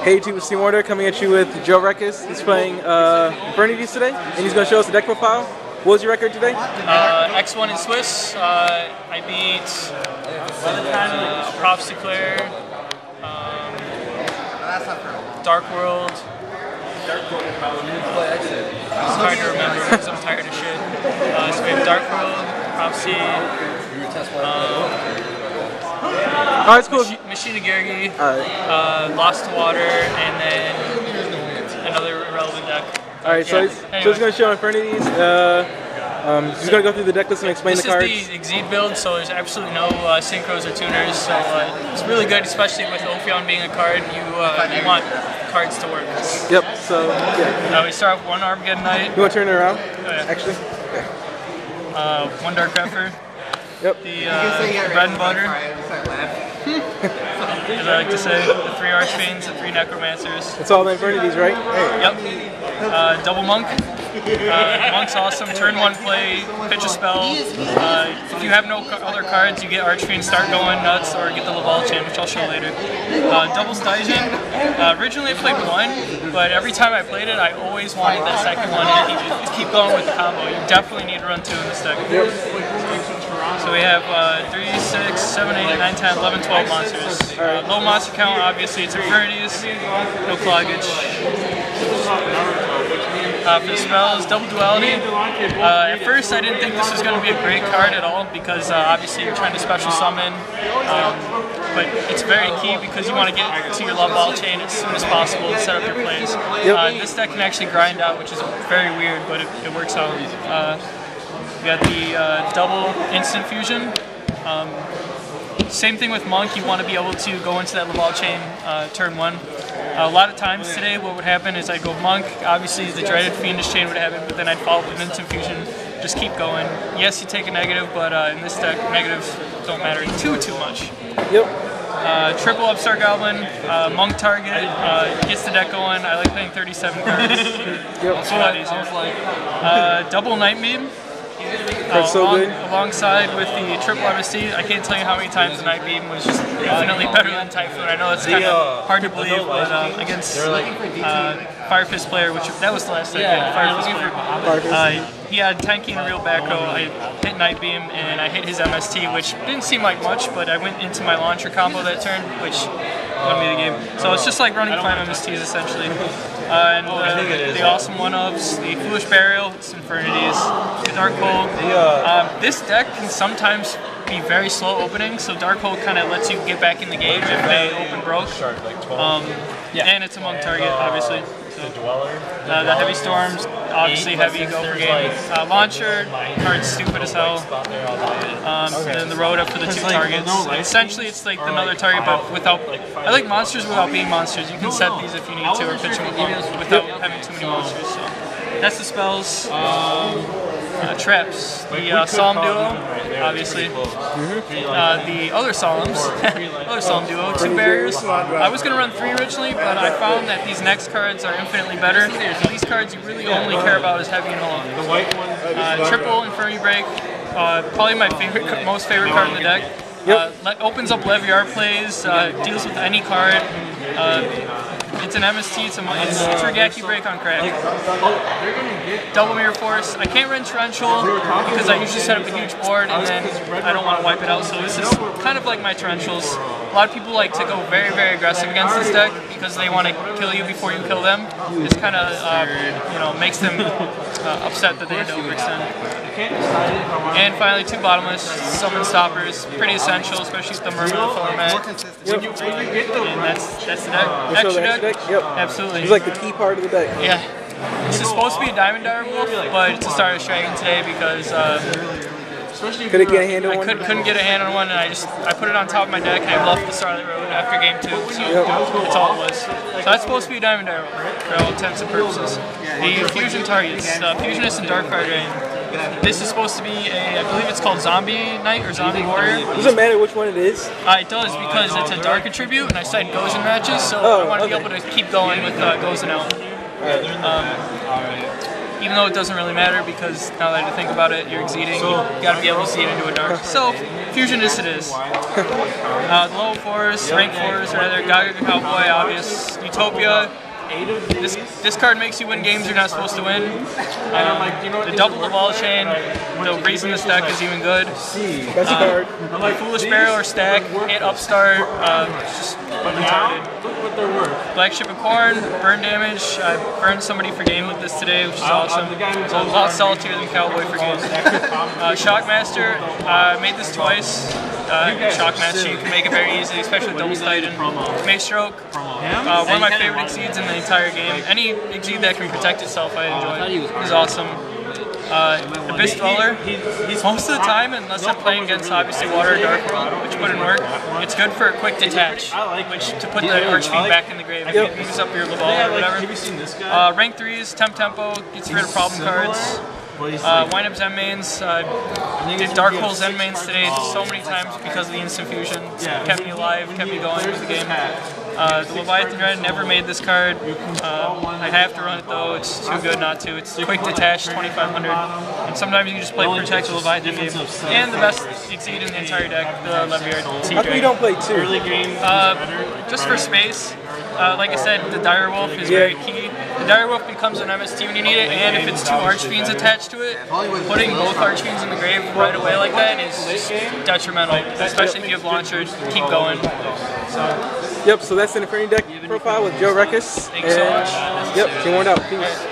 Hey YouTube, it's Team Order coming at you with Joe Rekus. He's playing Infernities today, and he's going to show us the deck profile. What was your record today? X1 in Swiss. I beat Prophecy Claire, Dark World. It's hard to remember because I'm tired of shit. So we have Dark World, Prophecy, Alright, cool. Machina Gergi, Lost to Water, and then another irrelevant deck. Alright, so he's going to show Infernities. He's going to go through the deck list and explain the cards. This is the XYZ build, so there's absolutely no synchros or tuners, so it's really good, especially with Ophion being a card. You want cards to work. Yep, so yeah. We start with one Armageddon Knight. You want to turn it around? Oh, yeah. Actually? Okay. One Dark Pepper. Yep. The bread and butter. As I like to say, the 3 Archfiends, the 3 Necromancers. It's all the Infernities, right? Yep. Double Monk. Monk's awesome. Turn 1 play, pitch a spell. If you have no other cards, you get Archfiend, start going nuts, or get the Laval Chain, which I'll show later. Double Stygian. Originally I played 1, but every time I played it, I always wanted that second one and keep going with the combo. You definitely need to run 2 in this deck. So we have 3, 6, 7, 8, 9, 10, 11, 12 monsters. Low monster count, obviously it's Infernities, no cloggage. For the spells, Double Duality. At first I didn't think this was going to be a great card at all because obviously you're trying to special summon, but it's very key because you want to get to your Laval Chain as soon as possible to set up your plays. This deck can actually grind out, which is very weird, but it works out. We got the double instant fusion. Same thing with Monk, you want to be able to go into that Laval Chain turn 1. A lot of times today what would happen is I'd go Monk, obviously the dreaded Fiendish Chain would happen, but then I'd follow up with instant fusion, just keep going. Yes, you take a negative, but in this deck, negatives don't matter too much. Yep. Triple Upstart Goblin, Monk target, gets the deck going. I like playing 37 cards. It's a lot easier. Double Nightbeam. That's so good. Alongside with the triple MST, I can't tell you how many times the Nightbeam was just infinitely better than Typhoon. I know that's kind of hard to believe, but against Fire Fist player, which that was the last thing I did, Fire Fist. He had 10 key in a real back row. I hit Nightbeam and I hit his MST, which didn't seem like much, but I went into my launcher combo that turn, which won me the game. So it's just like running 5 MSTs essentially. And the awesome one-ups, the Foolish Burial, it's Infernities, the Dark Hole. This deck can sometimes be very slow opening, so Dark Hole kind of lets you get back in the game if they open broke. And it's a Monk target, obviously. The Heavy Storms, obviously heavy, go for game. Launcher, card's stupid as hell. And then the Rhoda for the 2 targets. Essentially it's like another target, but without, I like monsters without being monsters. You can set these if you need to, or pitch them without having too many monsters. So that's the spells. Traps, the Solemn Duo, obviously. The other Solemns, other Solemn Duo, 2 barriers. I was going to run 3 originally, but I found that these next cards are infinitely better. These cards you really only care about is heavy and low. Triple Inferni Break, probably my most favorite card in the deck. Opens up Leviar plays, deals with any card. It's an MST, it's Regaki Break on crack. Double Mirror Force. I can't run Torrential because I usually set up a huge board and then I don't want to wipe it out, so this is kind of like my Torrentials. A lot of people like to go very, very aggressive against this deck because they want to kill you before you kill them. This kind of makes them upset that they had to overextend. And finally, 2 bottomless Summon Stoppers. Pretty essential, especially with the Murmur format. And that's the deck. Extra deck? Yep. Absolutely. It's like the key part of the deck. Yeah. This is supposed to be a Diamond Dire Wolf, but it's a Stardust Dragon today because couldn't get a hand on one? Couldn't get a hand on one, and I put it on top of my deck, and I bluffed the Starlight Road after game 2, so that's all it was. So that's supposed to be a Diamond Dire Wolf for all intents and purposes. The fusion targets, Fusionist and Darkfire Dragon. This is supposed to be I believe it's called Zombie Knight or Zombie Warrior. Does it matter which one it is? It does, because it's a dark attribute, and I started Gozen matches, so I want to be able to keep going with Gozen out. Even though it doesn't really matter, because now that I think about it, you're exceeding, you gotta be able to see it into a dark. So, Fusionist it is. Low 4s, rank 4s, or rather, Gaga Cowboy, obvious. Utopia. This card makes you win games you're not supposed to win. The double the wall chain, the reason this deck is even good. Best card. Foolish Barrel or Stack, hit Upstart, just retarded. Black Ship of Corn, burn damage. I burned somebody for game with this today, which is awesome. So a lot saltier than Cowboy for game. Shockmaster, made this twice. Shockmaster, you can make it very easy, especially double Titan. Mace Stroke, one of my favorite exceeds in the entire game. Any exceed that can protect itself, I enjoy. It's awesome. Abyss Dweller, most of the time, unless I'm playing against obviously Water or Dark World, which wouldn't work, it's good for a quick detach, which to put the Archfiend back in the grave. You can use up your Laval or whatever. Rank 3s, Temp Tempo, gets rid of problem cards. Wind up Zen mains, did Dark Hole Zen mains today so many times because of the instant fusion. Kept me alive, kept me going with the game. The Leviathan Dread, never made this card. I have to run it though, it's too good not to. It's quick detach, 2500. And sometimes you can just play Protect the Leviathan game. And the best exceed in the entire deck, the Leviard Sea How come you don't play 2? Just for space. Like I said, the Direwolf is very key. The Direwolf becomes an MST when you need it, and if it's 2 Archfiends attached to it, putting both Archfiends in the grave right away like that is just detrimental, especially if you have launcher, keep going. Yep, so that's an Infernities deck profile with Joe Rekus. Thanks so much. Yep, team warned out. Peace.